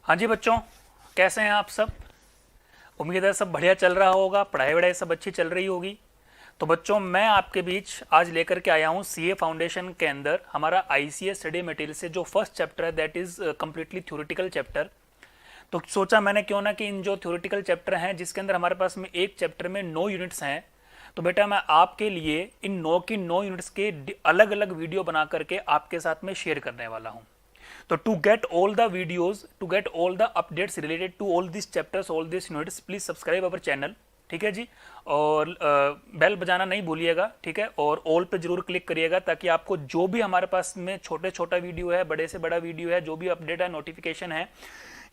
हाँ जी बच्चों, कैसे हैं आप सब। उम्मीद है सब बढ़िया चल रहा होगा, पढ़ाई वढ़ाई सब अच्छी चल रही होगी। तो बच्चों, मैं आपके बीच आज लेकर के आया हूँ सीए फाउंडेशन के अंदर हमारा आईसीएस स्टडी मटेरियल से जो फर्स्ट चैप्टर है that is completely theoretical chapter. तो सोचा मैंने क्यों ना कि इन जो थ्योरेटिकल चैप्टर हैं जिसके अंदर हमारे पास में एक चैप्टर में 9 यूनिट्स हैं, तो बेटा मैं आपके लिए इन 9 की 9 यूनिट्स के अलग अलग वीडियो बना करके आपके साथ में शेयर करने वाला हूँ। तो to get all the videos, to get all the updates related to all this chapters, all this units, please subscribe our channel. ठीक है जी। और बेल बजाना नहीं भूलिएगा, ठीक है। और ऑल पे जरूर क्लिक करिएगा ताकि आपको जो भी हमारे पास में छोटे छोटा वीडियो है, बड़े से बड़ा वीडियो है, जो भी अपडेट है, नोटिफिकेशन है,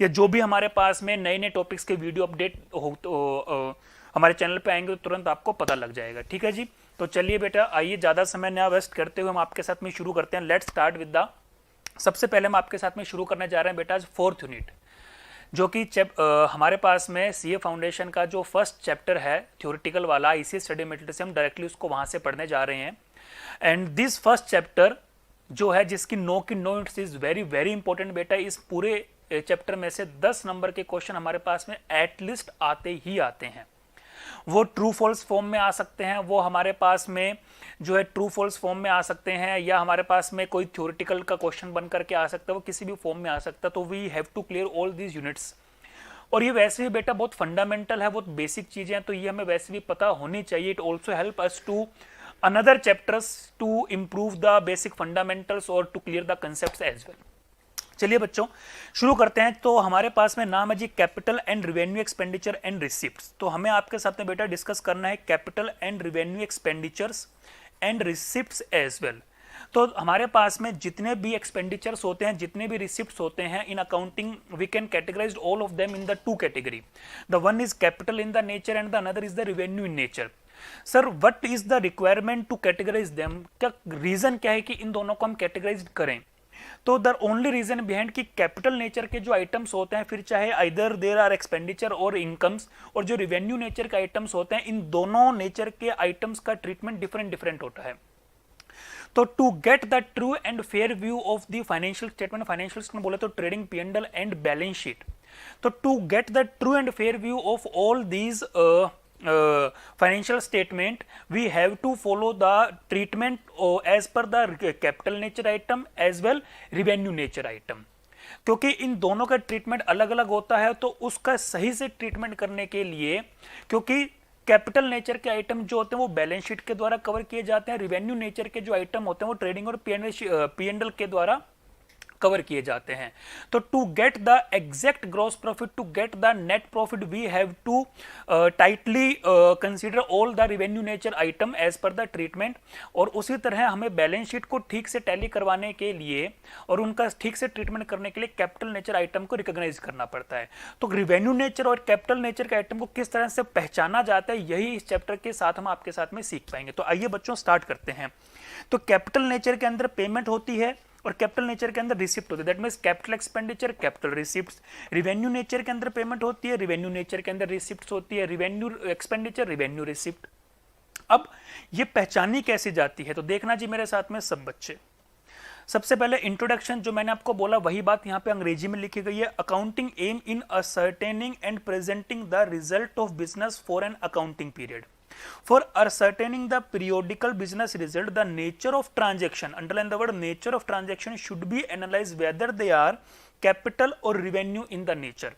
या जो भी हमारे पास में नए नए टॉपिक्स के वीडियो अपडेट हो तो हमारे चैनल पे आएंगे तो तुरंत आपको पता लग जाएगा। ठीक है जी। तो चलिए बेटा, आइए ज़्यादा समय ना वेस्ट करते हुए हम आपके साथ में शुरू करते हैं। लेट्स स्टार्ट विद द, सबसे पहले हम आपके साथ में शुरू करने जा रहे हैं बेटा आज फोर्थ यूनिट, जो कि हमारे पास में सीए फाउंडेशन का जो फर्स्ट चैप्टर है थ्योरेटिकल वाला आईसीएस स्टडी मटेरियल से, हम डायरेक्टली उसको वहां से पढ़ने जा रहे हैं। एंड दिस फर्स्ट चैप्टर जो है जिसकी 9 की 9 units is very very important बेटा। इस पूरे चैप्टर में से 10 नंबर के क्वेश्चन हमारे पास में एटलीस्ट आते ही आते हैं। वो ट्रू फॉल्स फॉर्म में आ सकते हैं, वो हमारे पास में जो है ट्रू फॉल्स फॉर्म में आ सकते हैं, या हमारे पास में कोई थ्योरेटिकल का क्वेश्चन बन करके आ सकता है, वो किसी भी फॉर्म में आ सकता है। तो we have to clear all these units. और ये वैसे भी बेटा बहुत फंडामेंटल है, बहुत बेसिक चीजें हैं, तो ये हमें वैसे भी पता होनी चाहिए। It also help us to another chapters to improve the basic fundamentals और to clear the concept as well. चलिए बच्चों शुरू करते हैं। तो हमारे पास में नाम है जी capital and revenue expenditure and receipts. तो हमें आपके साथ में बेटा डिस्कस करना है capital and revenue expenditures and receipts as well. तो हमारे पास में जितने भी एक्सपेंडिचर्स होते हैं, जितने भी रिसिप्ट्स होते हैं in accounting, we can categorise all of them in the two category. The one is capital in the nature and the another is the revenue in nature. Sir what is the requirement to categorise them, क्या reason क्या है कि इन दोनों को हम categorise करें। तो the only reason behind कि कैपिटल नेचर के जो आइटम्स होते हैं, फिर चाहे आइदर देयर आर एक्सपेंडिचर और इनकम्स, और जो रिवेन्यू नेचर के आइटम्स होते हैं, इन दोनों नेचर के आइटम्स का ट्रीटमेंट डिफरेंट डिफरेंट होता है। तो to get the true and fair view of the financial statement, financial statement बोले तो trading P&L and balance sheet. तो to get the true and fair view of all these financial statement, we have to follow the treatment as per the capital nature item as well revenue nature item। क्योंकि इन दोनों का treatment अलग अलग होता है, तो उसका सही से ट्रीटमेंट करने के लिए, क्योंकि कैपिटल नेचर के आइटम जो होते हैं वो बैलेंस शीट के द्वारा कवर किए जाते हैं, रिवेन्यू नेचर के जो आइटम होते हैं वो ट्रेडिंग और P&L के द्वारा कवर किए जाते हैं। तो to get the exact gross profit, to get the net profit, we have to tightly consider all the revenue nature item as per the treatment. और उसी तरह हमें बैलेंस शीट को ठीक से टैली करवाने के लिए और उनका ठीक से ट्रीटमेंट करने के लिए कैपिटल नेचर आइटम को रिकॉग्नाइज करना पड़ता है। तो रिवेन्यू नेचर और कैपिटल नेचर के आइटम को किस तरह से पहचाना जाता है, यही इस चैप्टर के साथ हम आपके साथ में सीख पाएंगे। तो आइए बच्चों स्टार्ट करते हैं। तो कैपिटल नेचर के अंदर पेमेंट होती है और कैपिटल नेचर के अंदर रिसिप्ट होती है, that means capital expenditure, capital receipts. Revenue nature के अंदर पेमेंट होती है, रिवेन्यू नेचर के अंदर रिसिप्ट्स होती है, रिवेन्यू एक्सपेंडिचर, रिवेन्यू रिसिप्ट। अब ये पहचानी कैसे जाती है, तो देखना जी मेरे साथ में सब बच्चे। सबसे पहले इंट्रोडक्शन जो मैंने आपको बोला वही बात यहाँ पे अंग्रेजी में लिखी गई है। Accounting aim in ascertaining and presenting the result of business for an accounting period. For ascertaining the periodical business result, the nature of transaction, underline the word nature of transaction, should be analyzed whether they are capital or revenue in the nature.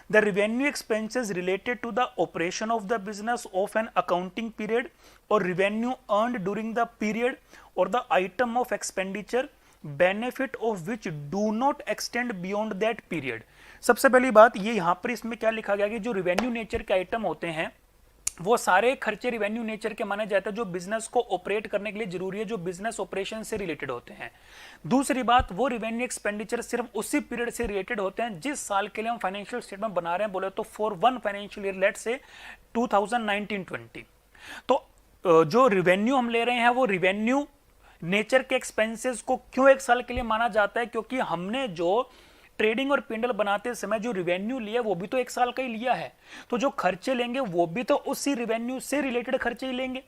The revenue expenses related to the operation of the business of an accounting period or revenue earned during the period, or the item of expenditure benefit of which do not extend beyond that period। सबसे पहली बात ये यहाँ पर इसमें क्या लिखा गया कि जो रिवेन्यू नेचर के आइटम होते हैं वो सारे खर्चे रिवेन्यू नेचर के माने जाते हैं जो बिजनेस को ऑपरेट करने के लिए जरूरी है, जो बिजनेस ऑपरेशन से रिलेटेड होते हैं। दूसरी बात, वो रिवेन्यू एक्सपेंडिचर सिर्फ उसी पीरियड से रिलेटेड होते हैं जिस साल के लिए हम फाइनेंशियल स्टेटमेंट बना रहे हैं, बोले तो for one financial year, let's say 2019-20। तो जो रिवेन्यू हम ले रहे हैं वो रिवेन्यू नेचर के एक्सपेंसेस को क्यों एक साल के लिए माना जाता है, क्योंकि हमने जो ट्रेडिंग और P&L बनाते समय जो रिवेन्यू लिया वो भी तो एक साल का ही लिया है, तो जो खर्चे लेंगे वो भी तो उसी रिवेन्यू से रिलेटेड खर्चे ही लेंगे।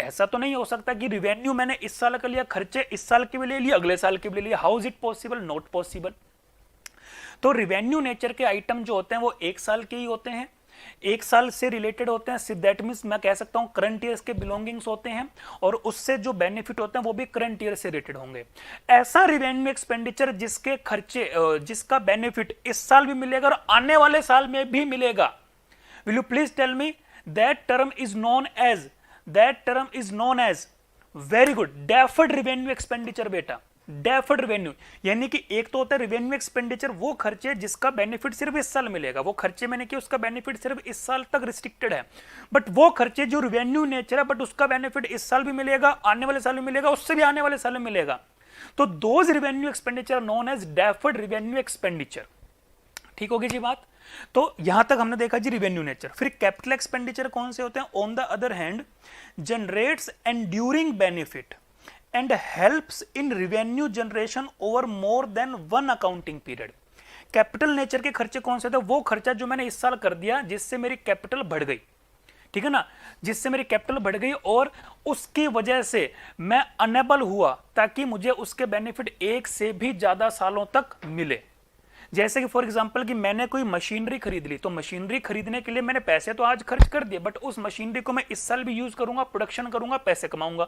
ऐसा तो नहीं हो सकता कि रिवेन्यू मैंने इस साल का लिया, खर्चे इस साल के भी ले लिए, अगले साल के भी ले लिए। How is it possible? Not possible. तो रिवेन्यू नेचर के आइटम जो होते हैं वो 1 साल के ही होते हैं, 1 साल से रिलेटेड होते हैं। दैट मीन्स मैं कह सकता हूं करंट ईयर्स के बिलोंगिंग्स होते हैं और उससे जो बेनिफिट होते हैं वो भी करंट ईयर से रिलेटेड होंगे। ऐसा रिवेन्यू एक्सपेंडिचर जिसके खर्चे जिसका बेनिफिट इस साल भी मिलेगा और आने वाले साल में भी मिलेगा। Will you please tell me that term is known as very good deferred revenue expenditure बेटा। डेफर्ड रेवेन्यू यानी कि एक तो होता है रेवेन्यू एक्सपेंडिचर, वो खर्चे जिसका बेनिफिट सिर्फ इस साल मिलेगा, वो खर्चे मैंने कि उसका बेनिफिट सिर्फ इस साल तक रिस्ट्रिक्टेड है। बट वो खर्चे जो रेवेन्यू नेचर है बट उसका बेनिफिट इस साल भी मिलेगा, आने वाले साल में मिलेगा, उससे भी आने वाले साल में मिलेगा, तो those revenue expenditure known as deferred revenue expenditure. ठीक होगी जी बात। तो यहां तक हमने देखा जी रिवेन्यू नेचर। फिर कैपिटल एक्सपेंडिचर कौन से होते हैं? On the other hand generates enduring benefit and helps in revenue generation over more than one accounting period। Capital nature के खर्चे कौन से थे? वो खर्चा जो मैंने इस साल कर दिया जिससे मेरी कैपिटल बढ़ गई, ठीक है ना, जिससे मेरी कैपिटल बढ़ गई और उसकी वजह से मैं अनेबल हुआ ताकि मुझे उसके बेनिफिट 1 से भी ज्यादा सालों तक मिले। जैसे कि फॉर एग्जांपल कि मैंने कोई मशीनरी खरीद ली, तो मशीनरी खरीदने के लिए मैंने पैसे तो आज खर्च कर दिए, बट उस मशीनरी को मैं इस साल भी यूज करूंगा, प्रोडक्शन करूंगा, पैसे कमाऊंगा,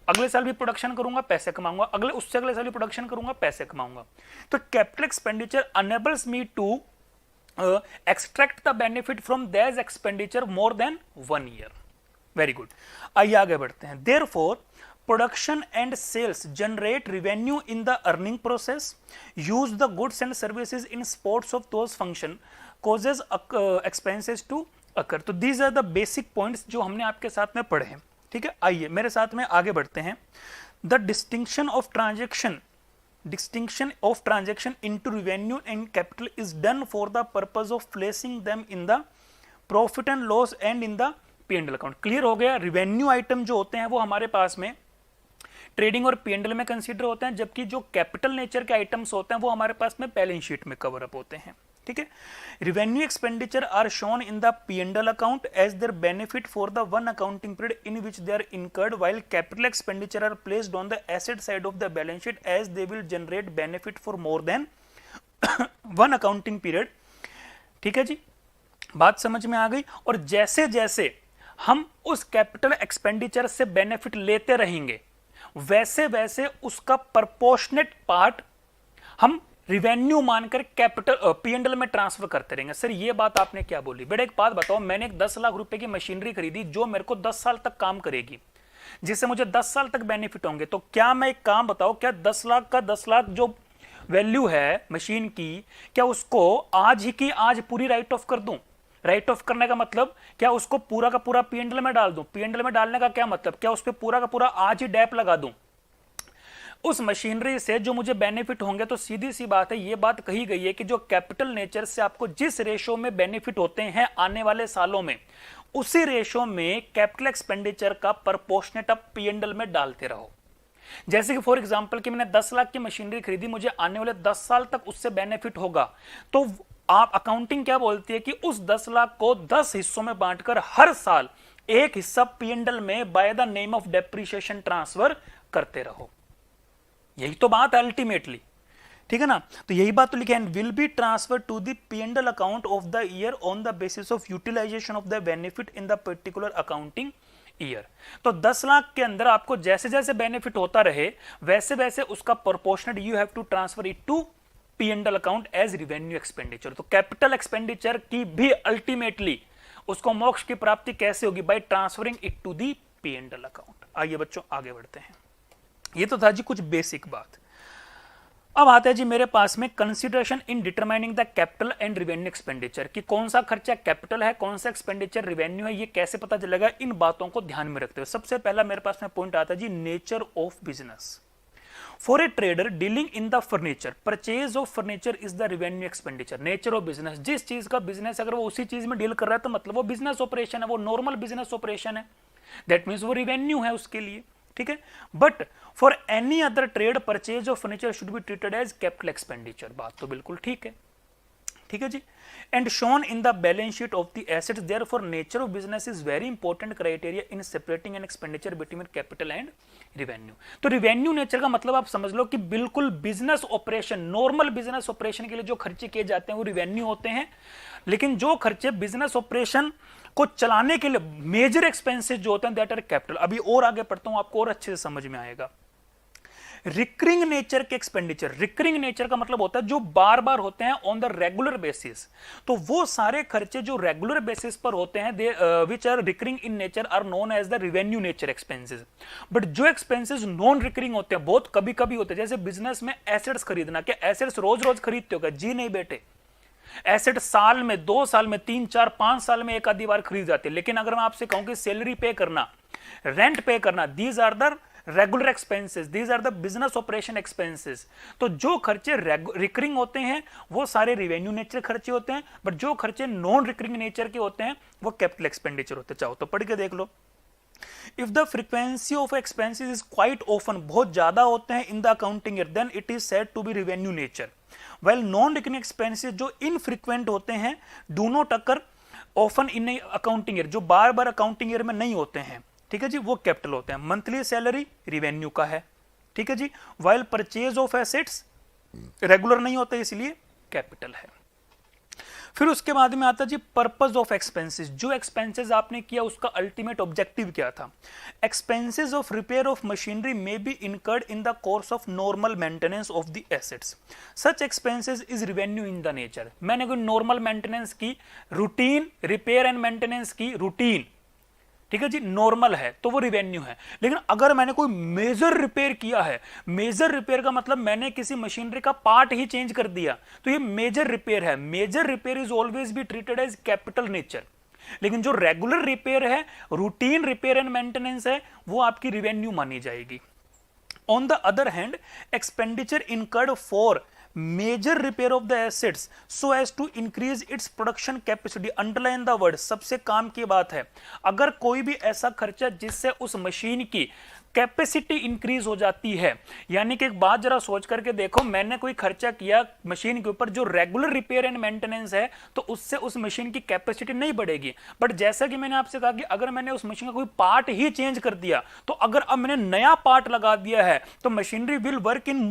अगले साल भी प्रोडक्शन करूंगा, पैसे कमाऊंगा, उससे अगले साल भी प्रोडक्शन करूंगा, पैसे कमाऊंगा। तो capital expenditure enables me to extract the benefit from that expenditure more than 1 year. Very good, आइए आगे बढ़ते हैं। Therefore production and sales generate revenue in the earning process, use the goods and services in sports of those function, causes expenses to occur। तो these are the basic points जो हमने आपके साथ में पढ़े हैं, ठीक है। आइए मेरे साथ में आगे बढ़ते हैं। The distinction of transaction into revenue and capital is done for the purpose of placing them in the profit and loss and in the P&L account. Clear हो गया। रिवेन्यू आइटम जो होते हैं वो हमारे पास में ट्रेडिंग और P&L में कंसीडर होते हैं, जबकि जो कैपिटल नेचर के आइटम्स होते हैं वो हमारे पास में बैलेंस शीट में कवर अप होते हैं, ठीक है। Revenue expenditure are shown in the P&L account as their benefit for the one accounting period in which they are incurred, while capital expenditure are placed on the asset side of the balance sheet as they will generate benefit for more than one accounting period. ठीक है जी, बात समझ में आ गई। और जैसे जैसे हम उस कैपिटल एक्सपेंडिचर से बेनिफिट लेते रहेंगे वैसे वैसे उसका प्रपोर्शनेट पार्ट हम रिवेन्यू मानकर कैपिटल P&L में ट्रांसफर करते रहेंगे। सर ये बात आपने क्या बोली? बेटा एक बात बताओ, मैंने एक 10 लाख रुपए की मशीनरी खरीदी जो मेरे को 10 साल तक काम करेगी, जिससे मुझे 10 साल तक बेनिफिट होंगे, तो क्या मैं एक काम बताओ, क्या 10 लाख का 10 लाख जो वैल्यू है मशीन की, क्या उसको आज ही की आज पूरी राइट ऑफ कर दूं? राइट ऑफ करने का मतलब क्या उसको पूरा का पूरा P&L में डाल दूं? P&L में डालने का क्या मतलब, क्या उस पर पूरा का पूरा आज ही डैप लगा दूं? उस मशीनरी से जो मुझे बेनिफिट होंगे, तो सीधी सी बात है, ये बात कही गई है कि जो कैपिटल नेचर से आपको जिस रेशो में बेनिफिट होते हैं आने वाले सालों में, उसी रेशो में कैपिटल एक्सपेंडिचर का प्रपोर्शनेट आप P&L में डालते रहो। जैसे कि फॉर एग्जांपल कि मैंने 10 लाख की मशीनरी खरीदी, मुझे आने वाले 10 साल तक उससे बेनिफिट होगा, तो आप अकाउंटिंग क्या बोलती है कि उस 10 लाख को 10 हिस्सों में बांटकर हर साल एक हिस्सा P&L में by the name of depreciation transfer करते रहो। यही तो बात है अल्टीमेटली, ठीक है ना। तो यही बात तो लिखा है, will be transfer to the P&L account of the year on the basis of utilisation of the benefit in the particular accounting year. तो 10 लाख के अंदर आपको जैसे जैसे बेनिफिट होता रहे वैसे वैसे उसका proportionate you have to transfer it to P&L account as revenue expenditure. तो कैपिटल एक्सपेंडिचर की भी अल्टीमेटली उसको मोक्ष की प्राप्ति कैसे होगी? By transferring it to the P&L account. आइए बच्चों आगे बढ़ते हैं। ये तो था जी कुछ बेसिक बात। अब आता है जी मेरे पास में consideration in determining the capital and revenue expenditure, कि कौन सा खर्चा कैपिटल है, कौन सा एक्सपेंडिचर रिवेन्यू है, ये कैसे पता चलेगा? इन बातों को ध्यान में रखते हुए सबसे पहला मेरे पास में पॉइंट आता है जी nature of business. For a trader dealing in the furniture, purchase of furniture is the revenue expenditure. Nature of business, जिस चीज का बिजनेस अगर वो उसी चीज में डील कर रहा है तो मतलब वो बिजनेस ऑपरेशन है, वो नॉर्मल बिजनेस ऑपरेशन है, दैट मीन्स वो रिवेन्यू है उसके लिए, ठीक है। But for any other trade purchase of furniture should be treated as capital expenditure. बात तो बिल्कुल ठीक है, ठीक है जी, and shown in the balance sheet of the assets, therefore nature of business is very important criteria in separating and expenditure between capital and revenue. तो revenue nature का मतलब आप समझ लो कि बिल्कुल business operation, normal business operation के लिए जो खर्चे किए जाते हैं वो रिवेन्यू होते हैं, लेकिन जो खर्चे बिजनेस ऑपरेशन को चलाने के लिए मेजर एक्सपेंसेस जो होते हैं दैट आर कैपिटल। अभी और आगे पढ़ता हूं, आपको और अच्छे से समझ में आएगा। रिकरिंग नेचर के एक्सपेंडिचर, रिकरिंग नेचर का मतलब होता है जो बार बार होते हैं ऑन द रेगुलर बेसिस, तो वो सारे खर्चे जो रेगुलर बेसिस पर होते हैं which are recurring in nature are known as the revenue nature expenses. But जो एक्सपेंसेस नॉन रिकरिंग होते हैं, बहुत कभी कभी होते हैं, जैसे बिजनेस में एसेट्स खरीदना, क्या एसेट्स रोज रोज खरीदते हो क्या? जी नहीं बेटे, एसेट साल में, 2 साल में, 3, 4, 5 साल में एक आधी बार खरीद जाते हैं। लेकिन अगर मैं आपसे कहूं कि सैलरी पे करना, रेंट पे करना, these are the regular expenses, these are the business operation expenses. तो जो खर्चे रिकरिंग होते हैं वो सारे रिवेन्यू नेचर खर्चे होते हैं, बट जो खर्चे नॉन रिकरिंग नेचर के होते हैं वो कैपिटल एक्सपेंडिचर होते हैं। चाहो तो पढ़ के देख लो। If the frequency of expenses is quite often, बहुत ज्यादा होते हैं in the accounting year, then it is said to be revenue nature. Well non recurring expenses जो इनफ्रीक्वेंट होते हैं, do not occur often in accounting year, जो बार बार accounting year में नहीं होते हैं, ठीक है जी, वो कैपिटल होते हैं। मंथली सैलरी रिवेन्यू का है, ठीक है जी। While purchase of assets regular नहीं होते इसलिए कैपिटल है। फिर उसके बाद में आता है जी पर्पस ऑफ एक्सपेंसेस, जो एक्सपेंसेस आपने किया उसका अल्टीमेट ऑब्जेक्टिव क्या था। Expenses of repair of machinery may be incurred in the course of normal maintenance of the assets, such expenses is revenue in the nature. मैंने कोई नॉर्मल मेंटेनेंस की, routine repair and maintenance की, routine, ठीक है जी, normal है तो वो revenue है। लेकिन अगर मैंने कोई मेजर रिपेयर किया है, मेजर रिपेयर का मतलब मैंने किसी मशीनरी का पार्ट ही चेंज कर दिया, तो ये मेजर रिपेयर है। Major repair is always be treated as capital nature. लेकिन जो रेगुलर रिपेयर है, रूटीन रिपेयर एंड मेंटेनेंस है, वो आपकी रिवेन्यू मानी जाएगी। On the other hand, expenditure incurred for major repair of the assets so as to increase its production capacity, underline the word, सबसे काम की बात है। अगर कोई भी ऐसा खर्चा जिससे उस मशीन की कैपेसिटी इंक्रीज हो जाती है, यानी कि एक बात जरा सोच करके देखो, मैंने कोई खर्चा किया मशीन के ऊपर जो रेगुलर रिपेयर एंड मेंटेनेंस है, तो उससे उस मशीन की कैपेसिटी नहीं बढ़ेगी। बट जैसा कि मैंने आपसे कहा कि अगर मैंने उस मशीन का कोई पार्ट ही चेंज कर दिया, तो अगर अब मैंने नया पार्ट लगा दिया है तो machinery will work in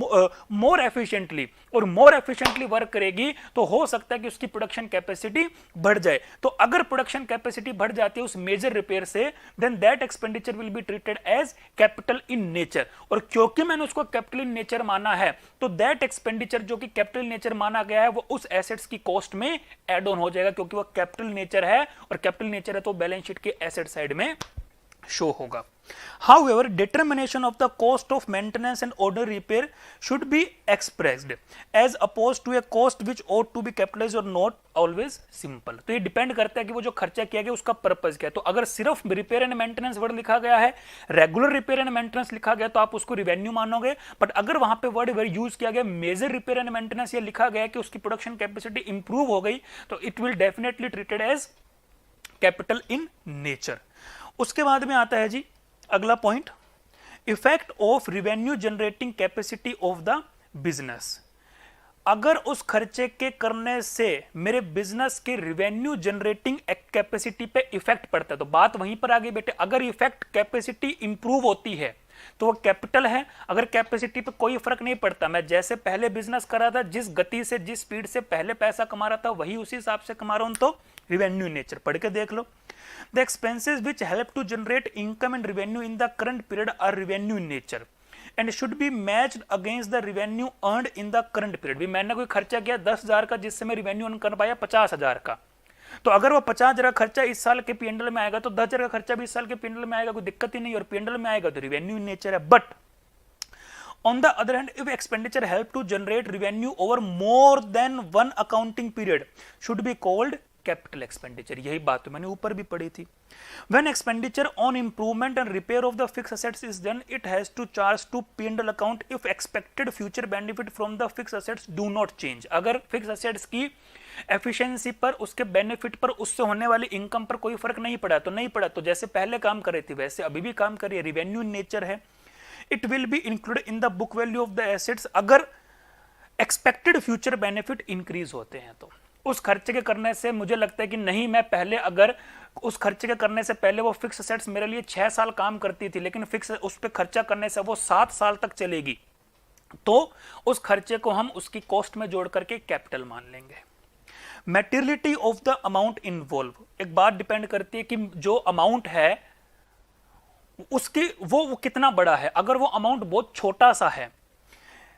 more efficiently, और मोर एफिशिएंटली वर्क करेगी तो हो सकता है कि उसकी प्रोडक्शन कैपेसिटी बढ़ जाए। तो अगर प्रोडक्शन कैपेसिटी बढ़ जाती है उस मेजर रिपेयर से, then that expenditure will be treated as capital in nature. और क्योंकि मैंने उसको कैपिटल इन नेचर माना है, तो दैट एक्सपेंडिचर जो कि कैपिटल नेचर माना गया है वो उस एसेट्स की कॉस्ट में एड ऑन हो जाएगा, क्योंकि वो कैपिटल नेचर है, और कैपिटल नेचर है तो बैलेंस शीट के एसेट साइड में शो होगा। However, determination of the cost of maintenance and ordinary repair should be expressed as opposed to a cost which ought to be capitalized or not always simple। तो ये depend करता है कि वो जो खर्चा किया गया उसका पर्पस क्या है। तो अगर सिर्फ रिपेयर एंड मेंटेनेंस वर्ड लिखा गया है, रेगुलर रिपेयर एंड मेंटेनेंस लिखा गया, तो आप उसको रिवेन्यू मानोगे। बट अगर वहां पे वर्ड यूज किया गया मेजर रिपेयर एंड मेंटेनेंस, ये लिखा गया कि उसकी प्रोडक्शन कैपेसिटी इंप्रूव हो गई, तो it will definitely treated as capital in nature. उसके बाद में आता है जी अगला point, effect of revenue generating capacity of the business. अगर उस खर्चे के करने से मेरे बिजनेस के रिवेन्यू जनरेटिंग कैपेसिटी पे इफेक्ट पड़ता है, तो बात वहीं पर आ गई बेटे। अगर इफेक्ट कैपेसिटी इंप्रूव होती है तो वो कैपिटल है, अगर कैपेसिटी पे कोई फर्क नहीं पड़ता, मैं जैसे पहले बिजनेस कर रहा था, जिस गति से जिस स्पीड से पहले पैसा कमा रहा था वही उसी हिसाब से कमा रहा हूं, तो रिवेन्यू नेचर। पढ़ के देख लो। The expenses which help to generate income and revenue in the current period are revenue in nature and should be matched against the revenue earned in the current period। भी मैंने कोई खर्चा किया 10,000 का, जिससे मैं रिवेन्यू अर्न कर पाया 50,000 का, तो अगर वो 50,000 खर्चा इस साल के पीएनएल में आएगा तो 10,000 का खर्चा भी इस साल के पीएनएल में आएगा, कोई दिक्कत ही नहीं, और पीएनएल में आएगा तो रिवेन्यू इन नेचर है। But on the other hand, if expenditure help to generate revenue over more than one accounting period should be called capital expenditure. यही बात तो मैंने ऊपर भी पढ़ी थी। When expenditure on improvement and repair of the fixed assets is done, it has to charge to P&L account if expected future benefit from the fixed assets do not change। अगर fixed assets की efficiency पर, उसके benefit पर, उससे होने वाली income पर कोई फर्क नहीं पड़ा तो नहीं पड़ा, तो जैसे पहले काम कर रही थी वैसे अभी भी काम कर रही है, रिवेन्यू इन नेचर है। It will be included in the book value of the assets अगर एक्सपेक्टेड फ्यूचर बेनिफिट इंक्रीज होते हैं तो। उस खर्चे के करने से मुझे लगता है कि नहीं, मैं पहले अगर उस खर्चे के करने से पहले वो फिक्स असेट्स मेरे लिए 6 साल काम करती थी, लेकिन फिक्स उस पर खर्चा करने से वो 7 साल तक चलेगी, तो उस खर्चे को हम उसकी कॉस्ट में जोड़ करके कैपिटल मान लेंगे। मैटेरियलिटी ऑफ द अमाउंट इन्वॉल्व, एक बात डिपेंड करती है कि जो अमाउंट है उसकी वो कितना बड़ा है। अगर वो अमाउंट बहुत छोटा सा है,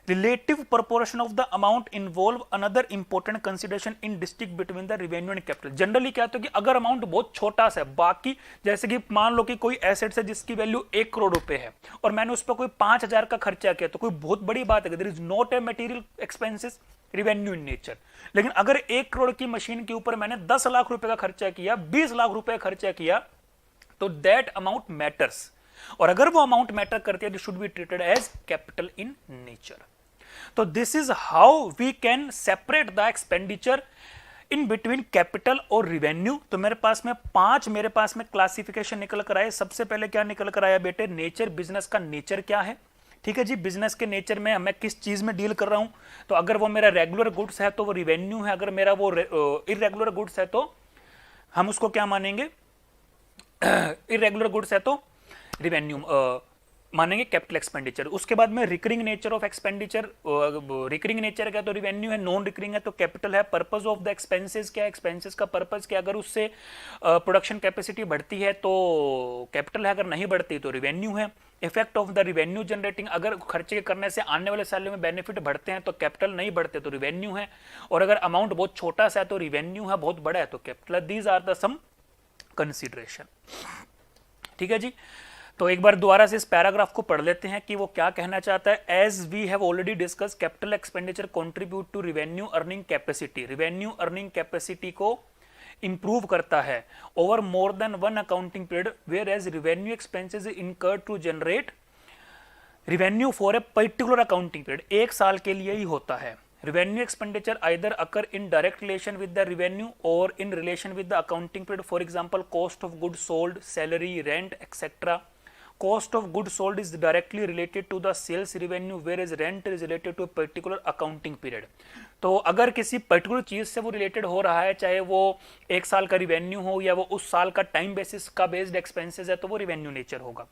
relative proportion of the amount involve another important consideration in distinct between the revenue and capital. Generally क्या होता है कि अगर अमाउंट बहुत छोटा सा है, बाकी जैसे कि मान लो कि कोई एसेट्स है जिसकी वैल्यू 1 करोड़ रुपए है और मैंने उस पर कोई 5,000 का खर्चा किया, तो कोई बहुत बड़ी बात है, there is not a material expenses revenue in nature. लेकिन अगर 1 करोड़ की मशीन के ऊपर मैंने 10 लाख रुपए का खर्चा किया, 20 लाख रुपए का खर्चा किया, तो दैट अमाउंट मैटर्स, और अगर वो अमाउंट मैटर करती है तो should be treated as capital in nature. तो this is how we can separate the expenditure in between capital और रिवेन्यू। तो मेरे पास में क्लासिफिकेशन निकल कर आए। सबसे पहले क्या निकल कर आया बेटे? नेचर, बिजनेस का नेचर क्या है। ठीक है जी, बिजनेस के नेचर में मैं किस चीज में डील कर रहा हूं, तो अगर वो मेरा रेगुलर गुड्स है तो वो रिवेन्यू है, अगर मेरा वो इरेगुलर गुड्स है तो हम उसको क्या मानेंगे? इरेगुलर गुड्स है तो रिवेन्यू मानेंगे, कैपिटल एक्सपेंडिचर। उसके बाद में recurring nature of expenditure, recurring nature क्या तो रिवेन्यू है, नॉन रिकरिंग है तो कैपिटल है। पर्पस ऑफ द एक्सपेंसेस क्या है, एक्सपेंसेस का पर्पस क्या, अगर उससे प्रोडक्शन कैपेसिटी बढ़ती है तो कैपिटल है, अगर नहीं बढ़ती तो रिवेन्यू है। Effect of the revenue generating, अगर खर्चे करने से आने वाले सालों में बेनिफिट बढ़ते हैं तो कैपिटल, नहीं बढ़ते तो रिवेन्यू है। और अगर अमाउंट बहुत छोटा सा है तो रिवेन्यू है, बहुत बड़ा है तो capital. These are the some consideration. ठीक है जी, तो एक बार दोबारा से इस पैराग्राफ को पढ़ लेते हैं कि वो क्या कहना चाहता है। As we have already discuss, capital expenditure contribute to revenue earning capacity. Revenue earning capacity को इंप्रूव करता है over more than one accounting period, whereas revenue expenses incurred to generate revenue for a particular accounting period. एक साल के लिए ही होता है। Revenue expenditure either occur in direct relation with the revenue or in relation with the accounting period. For example, cost of goods sold, salary, rent, etc. Cost of goods sold is directly related to the sales revenue, whereas rent is related to a particular accounting period. तो अगर किसी particular चीज से वो related हो रहा है, चाहे वो एक साल का रिवेन्यू हो या वो उस साल का टाइम बेसिस का बेस्ड एक्सपेंसेस है, तो वो रिवेन्यू नेचर होगा।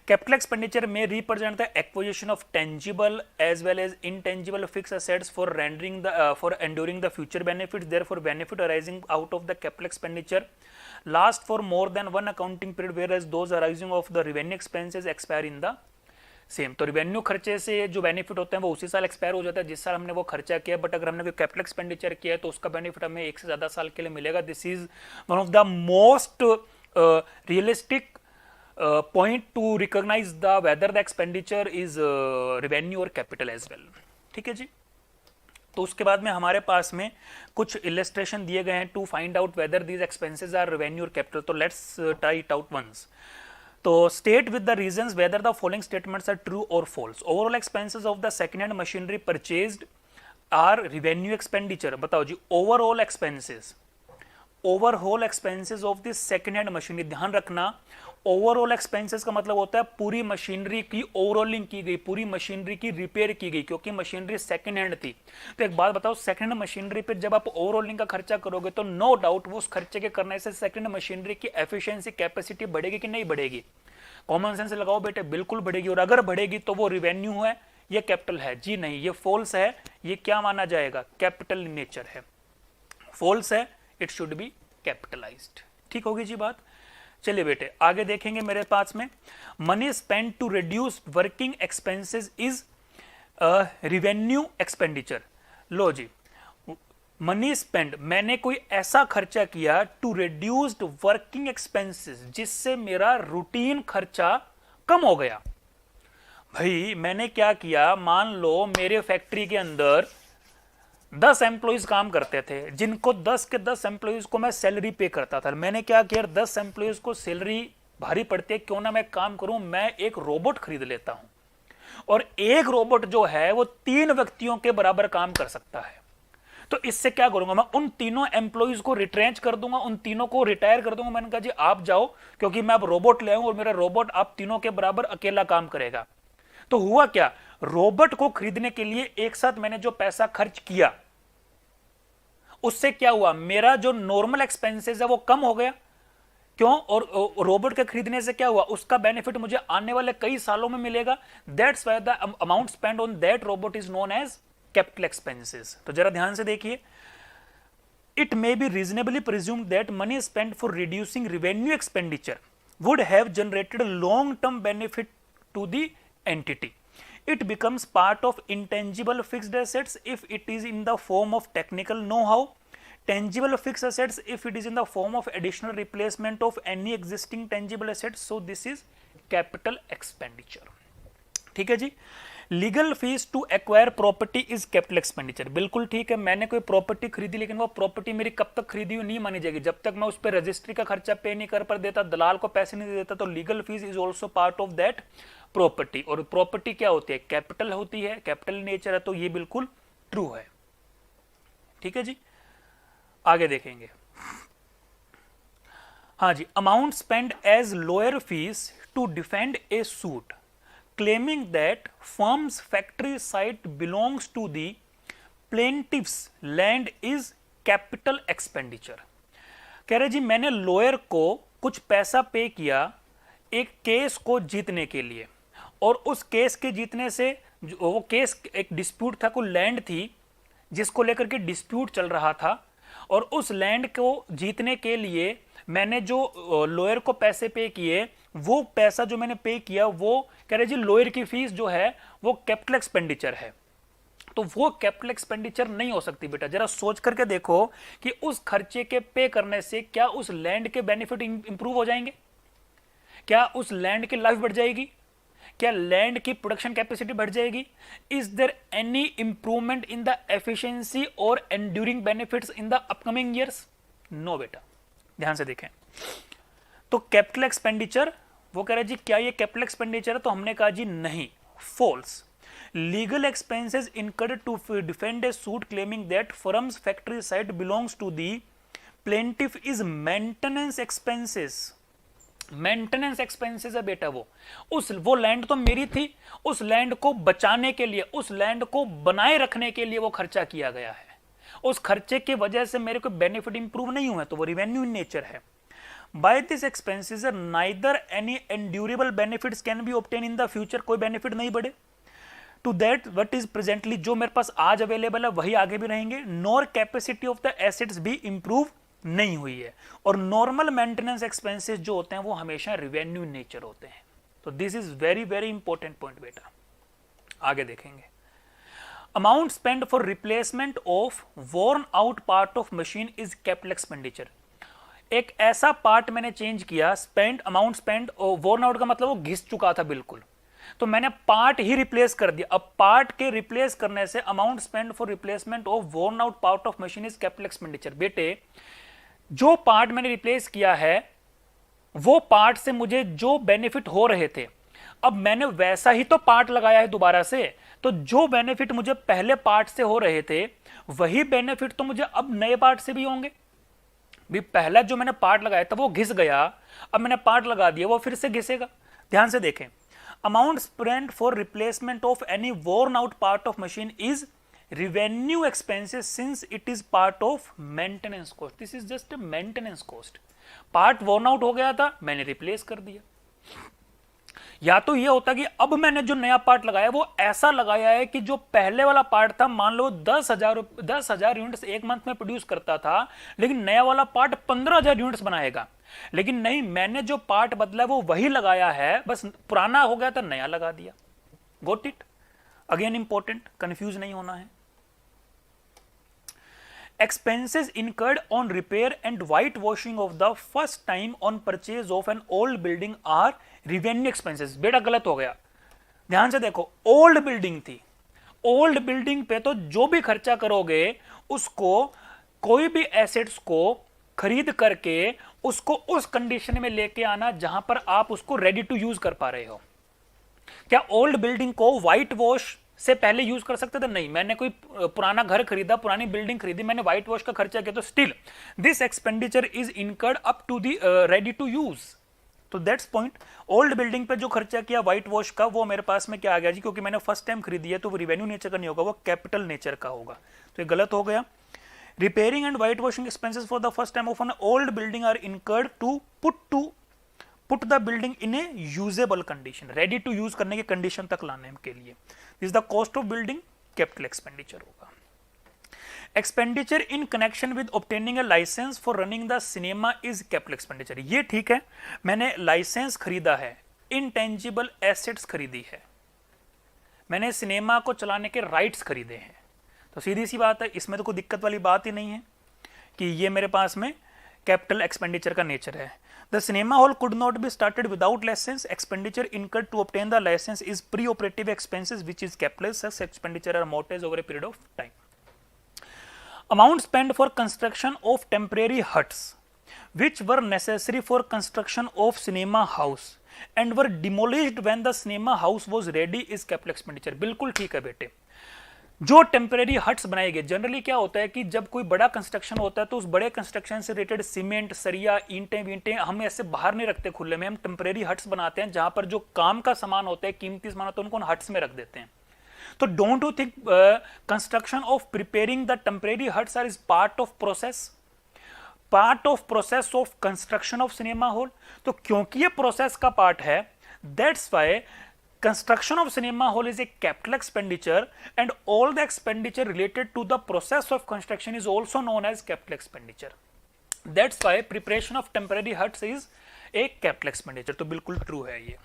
Capital expenditure may represent the acquisition of tangible as well as intangible fixed assets for rendering the for enduring the future benefits. Therefore, benefit arising out of the capital expenditure last for more than one accounting period, whereas those arising of the revenue expenses expire in the same. तो revenue खर्चे से जो benefit होते हैं वो उसी साल expire हो जाता है जिस साल हमने वो खर्चा किया, बट अगर हमने कोई कैपिटल एक्सपेंडिचर किया है तो उसका बेनिफिट हमें एक से ज्यादा साल के लिए मिलेगा। This is one of the most realistic point to recognize the whether the expenditure is revenue or capital as well। ठीक है जी, तो उसके बाद में हमारे पास में कुछ इलस्ट्रेशन दिए गए हैं to find out whether these expenses are revenue और कैपिटल। तो let's try it out once. तो state with the reasons whether the following statements are true और false. Overall expenses of the second hand machinery purchased are revenue expenditure. बताओ जी, overall expenses, overall expenses of this second hand machinery. ध्यान रखना, overall expenses का मतलब होता है पूरी मशीनरी की ओवरऑलिंग की गई, पूरी मशीनरी की रिपेयर की गई, क्योंकि मशीनरी सेकंड हैंड थी। तो एक बात बताओ, सेकंड हैंड मशीनरी पे जब आप ओवरऑलिंग का खर्चा करोगे तो नो डाउट वो उस खर्चे के करने से सेकंड हैंड मशीनरी की एफिशिएंसी, कैपेसिटी बढ़ेगी कि नहीं बढ़ेगी? कॉमन सेंस लगाओ बेटे, बिल्कुल बढ़ेगी। और अगर बढ़ेगी तो वो रिवेन्यू है, ये कैपिटल है? जी नहीं, ये फॉल्स है। ये क्या माना जाएगा? कैपिटल इन नेचर है। फॉल्स है, इट शुड बी कैपिटलाइज्ड। ठीक होगी जी बात। चलिए बेटे आगे देखेंगे। मेरे पास में money spend to reduce working expenses is revenue expenditure. लो जी, मनी स्पेंड, मैंने कोई ऐसा खर्चा किया टू रिड्यूस्ड वर्किंग एक्सपेंसेस जिससे मेरा रूटीन खर्चा कम हो गया। भाई मैंने क्या किया, मान लो मेरे फैक्ट्री के अंदर 10 एम्प्लॉइज काम करते थे, जिनको 10 के 10 एम्प्लॉइज को मैं सैलरी पे करता था। मैंने क्या किया, 10 एम्प्लॉइज को सैलरी भारी पड़ती है, क्यों ना मैं काम करूं, मैं एक रोबोट खरीद लेता हूं और एक रोबोट जो है वो 3 व्यक्तियों के बराबर काम कर सकता है। तो इससे क्या करूंगा, मैं उन तीनों एम्प्लॉइज को रिट्रेंच कर दूंगा, उन तीनों को रिटायर कर दूंगा। मैंने कहा जी आप जाओ, क्योंकि मैं अब रोबोट ले आऊं और मेरा रोबोट आप तीनों के बराबर अकेला काम करेगा। तो हुआ क्या, रोबोट को खरीदने के लिए एक साथ मैंने जो पैसा खर्च किया उससे क्या हुआ, मेरा जो नॉर्मल एक्सपेंसेस है वो कम हो गया। क्यों? और रोबोट के खरीदने से क्या हुआ, उसका बेनिफिट मुझे आने वाले कई सालों में मिलेगा। That's why the amount spend on that robot is known as capital expenses. तो जरा ध्यान से देखिए, it may be reasonably presumed that money spent for reducing revenue expenditure would have generated a long-term benefit to the entity. It becomes part of intangible fixed assets if it is in the form of technical know-how, tangible fixed assets if it is in the form of additional replacement of any existing tangible assets. So this is capital expenditure. ठीक है जी। Legal fees to acquire property is capital expenditure, बिल्कुल ठीक है। मैंने कोई property खरीदी, लेकिन वो प्रॉपर्टी मेरी कब तक खरीदी हुई नहीं मानी जाएगी, जब तक मैं उस पर रजिस्ट्री का खर्चा पे नहीं कर पर देता, दलाल को पैसे नहीं दे देता। तो legal fees is also part of that property. और प्रॉपर्टी क्या होती है, कैपिटल होती है, कैपिटल नेचर है, तो ये बिल्कुल ट्रू है। ठीक है जी, आगे देखेंगे। हाँ जी, amount spend as lawyer fees to defend a suit claiming that firm's factory site belongs to the plaintiff's land is capital expenditure। कह रहे जी मैंने लॉयर को कुछ पैसा पे किया एक केस को जीतने के लिए, और उस केस के जीतने से वो केस एक डिस्प्यूट था, कोई लैंड थी जिसको लेकर के डिस्प्यूट चल रहा था, और उस लैंड को जीतने के लिए मैंने जो लॉयर को पैसे पे किए, वो पैसा जो मैंने पे किया वो कह रहे जी लॉयर की फीस जो है वो कैपिटल एक्सपेंडिचर है। तो वो कैपिटल एक्सपेंडिचर नहीं हो सकती बेटा। जरा सोच करके देखो कि उस खर्चे के पे करने से क्या उस लैंड के बेनिफिट इंप्रूव हो जाएंगे, क्या उस लैंड की लाइफ बढ़ जाएगी, क्या लैंड की प्रोडक्शन कैपेसिटी बढ़ जाएगी, is there any improvement in the efficiency और enduring benefits in the upcoming years? No बेटा। ध्यान से देखें, तो कैपिटल एक्सपेंडिचर, वो कह रहे जी क्या ये कैपिटल एक्सपेंडिचर है, तो हमने कहा जी नहीं, false. Legal expenses incurred to defend a suit claiming that firm's factory site belongs to the plaintiff is maintenance expenses. Maintenance expenses है बेटा, वो लैंड तो मेरी थी, उस लैंड को बचाने के लिए, उस लैंड को बनाए रखने के लिए वो खर्चा किया गया है, उस खर्चे की वजह से मेरे को बेनिफिट इंप्रूव नहीं हुआ, तो वो रिवेन्यू इन नेचर है। By this expenses neither any endurable benefits can be obtained in the future, कोई बेनिफिट नहीं बढ़े। To that what is presently, जो मेरे पास आज अवेलेबल है वही आगे भी रहेंगे। Nor capacity of the assets भी इंप्रूव नहीं हुई है। और नॉर्मल मेंटेनेंस एक्सपेंसेस जो होते हैं वो हमेशा रिवेन्यू नेचर होते हैं। तो this is very very important point बेटा, आगे देखेंगे। Amount spend for replacement of worn out part of machine is capital expenditure. एक ऐसा पार्ट मैंने चेंज किया, spend amount spend, worn out का मतलब वो घिस चुका था बिल्कुल, तो मैंने पार्ट ही रिप्लेस कर दिया। अब पार्ट के रिप्लेस करने से amount spend for replacement of worn out part of machine is capital expenditure. बेटे जो पार्ट मैंने रिप्लेस किया है वो पार्ट से मुझे जो बेनिफिट हो रहे थे, अब मैंने वैसा ही तो पार्ट लगाया है दोबारा से, तो जो बेनिफिट मुझे पहले पार्ट से हो रहे थे वही बेनिफिट तो मुझे अब नए पार्ट से भी होंगे। भी पहला जो मैंने पार्ट लगाया था वो घिस गया, अब मैंने पार्ट लगा दिया वो फिर से घिसेगा। ध्यान से देखें, amount spend for replacement of any worn out part of machine is revenue expenses since it is part of maintenance cost. This is just a maintenance cost. Part worn out हो गया था, मैंने रिप्लेस कर दिया। या तो ये होता कि अब मैंने जो नया पार्ट लगाया वो ऐसा लगाया है कि जो पहले वाला पार्ट था, मान लो 10,000 यूनिट्स एक मंथ में प्रोड्यूस करता था, लेकिन नया वाला पार्ट 15,000 यूनिट्स बनाएगा। लेकिन नहीं, मैंने जो पार्ट बदला वो वही लगाया है, बस पुराना हो गया था नया लगा दिया। Got it? Again important, confuse नहीं होना है। Expenses incurred on repair and whitewashing of the first time on purchase of an old building are revenue expenses. बेटा गलत हो गया, ध्यान से देखो। ओल्ड बिल्डिंग थी, ओल्ड बिल्डिंग पे तो जो भी खर्चा करोगे उसको, कोई भी एसेट्स को खरीद करके उसको उस कंडीशन में लेके आना जहां पर आप उसको रेडी टू यूज कर पा रहे हो। क्या ओल्ड बिल्डिंग को व्हाइट वॉश से पहले यूज कर सकते थे? नहीं। मैंने कोई पुराना घर खरीदा, पुरानी बिल्डिंग खरीदी, मैंने व्हाइट वॉश का खर्चा किया, तो still this expenditure is incurred up to the ready to use. तो दैट्स पॉइंट। ओल्ड बिल्डिंग पे जो खर्चा किया व्हाइट वॉश का, वो मेरे पास में क्या आ गया जी, क्योंकि मैंने फर्स्ट टाइम खरीदी है, तो वो रिवेन्यू नेचर का नहीं होगा, वो कैपिटल नेचर का होगा। तो ये गलत हो गया। Repairing and white washing expenses for the first time of an old building are incurred to put the building in a usable condition, ready to use करने की कंडीशन तक लाने के लिए। This the cost of building, capital expenditure होगा। Expenditure in connection with obtaining a licence for running the cinema is capital expenditure. ये ठीक है, मैंने लाइसेंस खरीदा है, इनटेंजिबल एसेट्स खरीदी है, मैंने सिनेमा को चलाने के राइट्स खरीदे हैं, तो सीधी सी बात है, इसमें तो कोई दिक्कत वाली बात ही नहीं है कि ये मेरे पास में कैपिटल एक्सपेंडिचर का नेचर है। The cinema hall could not be started without licence, expenditure incurred to obtain the licence is pre operative expenses which is capitalised, such expenditure are amortized over a period of time. Amount spent for construction of temporary huts which were necessary for construction of cinema house and were demolished when the cinema house was ready is capital expenditure। बिल्कुल ठीक है बेटे, जो temporary huts बनाए गए, generally क्या होता है कि जब कोई बड़ा कंस्ट्रक्शन होता है तो उस बड़े कंस्ट्रक्शन से रिलेटेड सीमेंट, सरिया, ईंटें वींटें हम ऐसे बाहर नहीं रखते खुले में, हम टेम्परेरी हट्स बनाते हैं जहां पर जो काम का सामान होता है, कीमती सामान होता है, उनको हट्स में रख देते हैं। तो don't you think construction of preparing the temporary huts are is part of process of construction of cinema hall. तो क्योंकि ये प्रोसेस का पार्ट है, that's why construction of cinema hall is a capital expenditure and all the expenditure related to the process of construction is also known as capital expenditure. That's why preparation of temporary huts is a capital expenditure। तो बिल्कुल true है ये।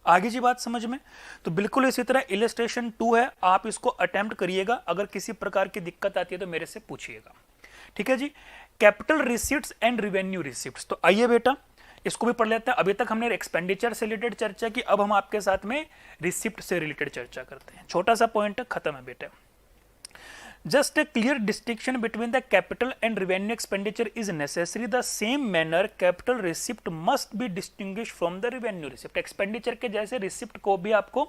आगे जी बात समझ में, तो बिल्कुल इसी तरह इलस्ट्रेशन 2 है, आप इसको अटेम्प्ट करिएगा, अगर किसी प्रकार की दिक्कत आती है तो मेरे से पूछिएगा, ठीक है जी। Capital receipts and revenue receipts, तो आइए बेटा इसको भी पढ़ लेते हैं। अभी तक हमने एक्सपेंडिचर से रिलेटेड चर्चा की, अब हम आपके साथ में रिसिप्ट से रिलेटेड चर्चा करते हैं। छोटा सा पॉइंट खत्म है बेटा। Just a clear distinction between the capital and revenue expenditure is necessary, the same manner capital receipt must be distinguish from the revenue receipt. Expenditure के जैसे रिसिप्ट को भी आपको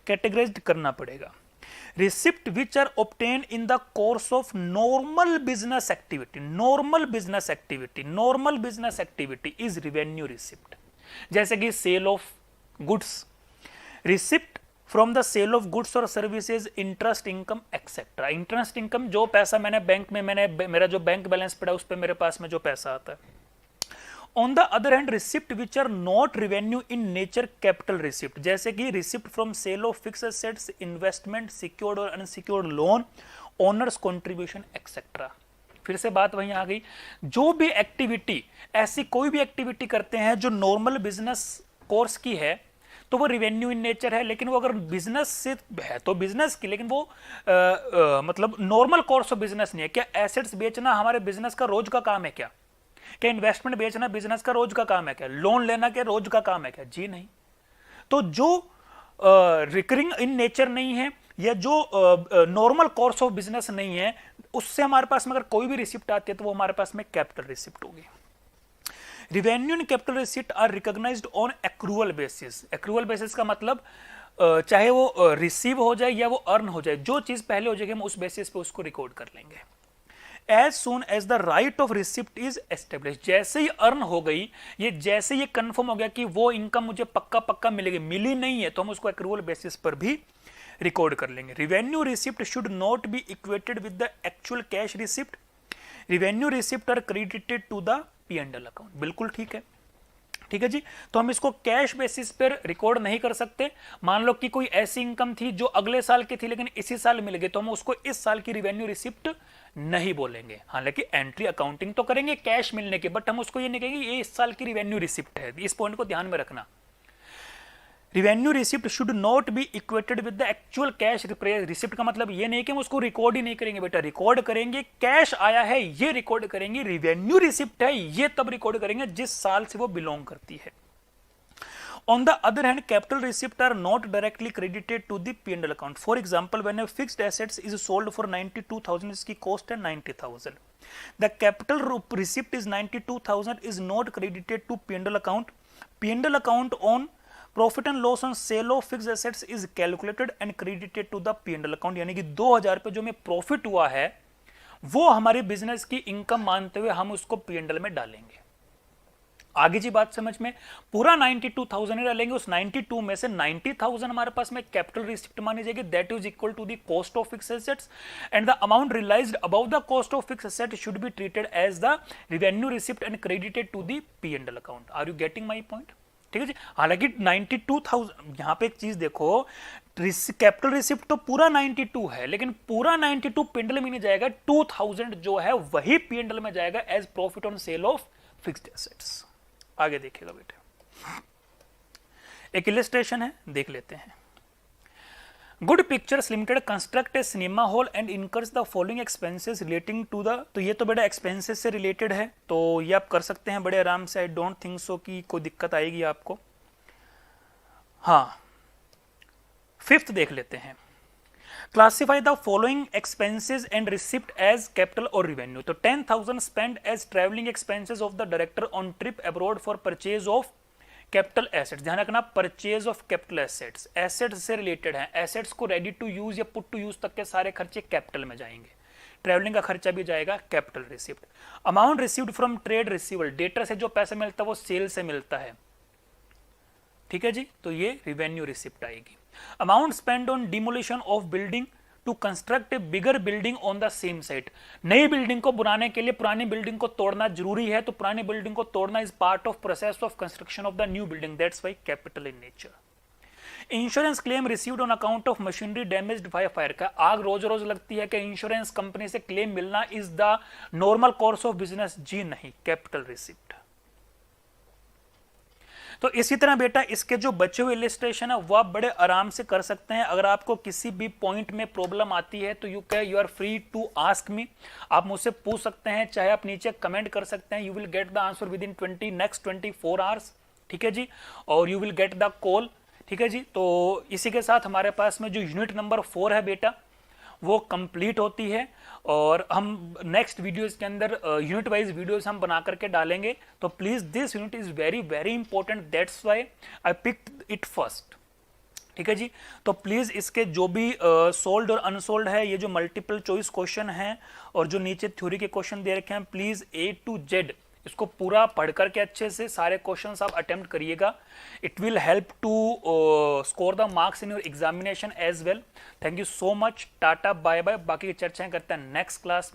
कैटेगराइज्ड करना पड़ेगा। Receipt which are obtained in the course of normal business activity is revenue receipt। जैसे कि sale of goods, receipt from the sale of goods और services, interest income etcetera. Interest income, जो पैसा मैंने बैंक में, मेरा जो बैंक बैलेंस पड़ा उस पर मेरे पास में जो पैसा आता है। On the other hand, receipt which are not revenue in nature, capital receipt, जैसे कि receipt from sale of fixed assets, investment, secured और unsecured loan, owners contribution etc। फिर से बात वहीं आ गई, जो भी एक्टिविटी, ऐसी कोई भी एक्टिविटी करते हैं जो नॉर्मल बिजनेस कोर्स की है तो वो रिवेन्यू इन नेचर है, लेकिन वो अगर बिजनेस से है तो बिजनेस की, लेकिन वो मतलब नॉर्मल कोर्स ऑफ बिजनेस नहीं है। क्या एसेट्स बेचना हमारे बिजनेस का रोज का काम है क्या? क्या इन्वेस्टमेंट बेचना बिजनेस का रोज का काम है क्या? लोन लेना क्या रोज का काम है क्या? जी नहीं। तो जो रिकरिंग इन नेचर नहीं है या जो नॉर्मल कोर्स ऑफ बिजनेस नहीं है, उससे हमारे पास में अगर कोई भी रिसिप्ट आती है तो वो हमारे पास में कैपिटल रिसिप्ट होगी। Revenue and capital receipt are recognised on accrual basis. Accrual basis का मतलब चाहे वो रिसीव हो जाए या वो अर्न हो जाए, जो चीज पहले हो जाएगी हम उस बेसिस पे उसको रिकॉर्ड कर लेंगे। As soon as the right of receipt is established, जैसे ही अर्न हो गई, ये जैसे ये कंफर्म हो गया कि वो इनकम मुझे पक्का मिलेगी, मिली नहीं है तो हम उसको एक्रूअल बेसिस पर भी रिकॉर्ड कर लेंगे। Revenue receipt should not be equated with the actual cash receipt. Revenue receipt are credited to the P&L account. बिल्कुल ठीक है, ठीक है जी। तो हम इसको कैश बेसिस पर रिकॉर्ड नहीं कर सकते। मान लो कि कोई ऐसी इनकम थी जो अगले साल की थी लेकिन इसी साल मिल गई, तो हम उसको इस साल की रिवेन्यू रिसिप्ट नहीं बोलेंगे। हालांकि एंट्री अकाउंटिंग तो करेंगे कैश मिलने के, बट हम उसको ये नहीं कहेंगे ये इस साल की रिवेन्यू रिसिप्ट है। इस पॉइंट को ध्यान में रखना। Revenue receipt should not be equated with the actual cash. Receipt का मतलब ये नहीं कि हम उसको रिकॉर्ड ही नहीं करेंगे बेटा, रिकॉर्ड करेंगे। कैश आया है ये रिकॉर्ड करेंगे, रिवेन्यू रिसिप्ट है ये तब रिकॉर्ड करेंगे जिस साल से वो बिलोंग करती है। On the other hand, capital receipts are not directly credited to the P&L account. For example, when a fixed assets is sold for 92,000, इसकी cost है 90,000. The capital receipt is 92,000 is not credited to P&L account. P&L account on profit and loss on sale of fixed assets is calculated and credited to the P&L account. यानी कि 2,000 पे जो हमें profit हुआ है वो हमारे बिजनेस की इनकम मानते हुए हम उसको P&L में डालेंगे। आगे जी बात समझ में, पूरा 92,000 ही डालेंगे, उस 92 में से 90,000 हमारे पास में कैपिटल रिसिप्ट मानी जाएगी, that is equal to the cost of fixed assets, and the amount realised above the cost of fixed asset should be treated as the revenue receipt and credited to the P&L account. Are you getting my point? ठीक है जी। हालांकि 92,000, यहां पे एक चीज देखो, capital receipt तो पूरा 92 है, लेकिन पूरा 92 P&L में नहीं जाएगा, 2000 जो है वही P&L में जाएगा as profit on sale of fixed assets. आगे देखिएगा बेटे, एक इलस्ट्रेशन है, देख लेते हैं। Good pictures limited construct a cinema hall and incurs the following expenses relating to the, तो ये तो बेटा एक्सपेंसेस से रिलेटेड है, तो ये आप कर सकते हैं बड़े आराम से। आई डोंट थिंक सो कि कोई दिक्कत आएगी आपको। हाँ, फिफ्थ देख लेते हैं। Classify the following expenses and receipt as capital और रिवेन्यू। तो 10,000 spend as travelling expenses of the director on trip abroad for purchase of capital assets. ध्यान रखना, purchase of capital assets, assets से रिलेटेड है, assets को ready to use या put to use तक के सारे खर्चे कैपिटल में जाएंगे, ट्रेवलिंग का खर्चा भी जाएगा capital receipt. Amount received from trade रिसीवल, debtor से जो पैसा मिलता है वो सेल से मिलता है, ठीक है जी, तो ये रिवेन्यू रिसिप्ट आएगी। Amount spend on demolition of building to construct a bigger building on the same site. नई बिल्डिंग को बनाने के लिए पुरानी बिल्डिंग को तोड़ना जरूरी है, तो पुरानी बिल्डिंग को तोड़ना is part of process of construction of the new building, that's why capital in nature. Insurance claim received on account of machinery damaged by fire. का आग रोज रोज लगती है कि इंश्योरेंस कंपनी से क्लेम मिलना is the normal course of business? जी नहीं, कैपिटल रिसिप्ट। तो इसी तरह बेटा इसके जो बचे हुए इलस्ट्रेशन है वो आप बड़े आराम से कर सकते हैं। अगर आपको किसी भी पॉइंट में प्रॉब्लम आती है तो you are free to ask me, आप मुझसे पूछ सकते हैं, चाहे आप नीचे कमेंट कर सकते हैं। You will get the answer with in next 24 hours, ठीक है जी, और you will get the call, ठीक है जी। तो इसी के साथ हमारे पास में जो यूनिट नंबर 4 है बेटा वो कंप्लीट होती है, और हम नेक्स्ट वीडियोस के अंदर यूनिट वाइज वीडियोस हम बना करके डालेंगे। तो please this unit is very very important, that's why I picked it first, ठीक है जी। तो प्लीज इसके जो भी सोल्ड और अनसोल्ड है, ये जो मल्टीपल चॉइस क्वेश्चन है और जो नीचे थ्योरी के क्वेश्चन दे रखे हैं, प्लीज A to Z इसको पूरा पढ़ करके अच्छे से सारे क्वेश्चंस आप अटेम्प्ट करिएगा। It will help to score the marks in your examination as well. Thank you so much, tata bye bye. बाकी की चर्चाएं करते हैं नेक्स्ट क्लास में।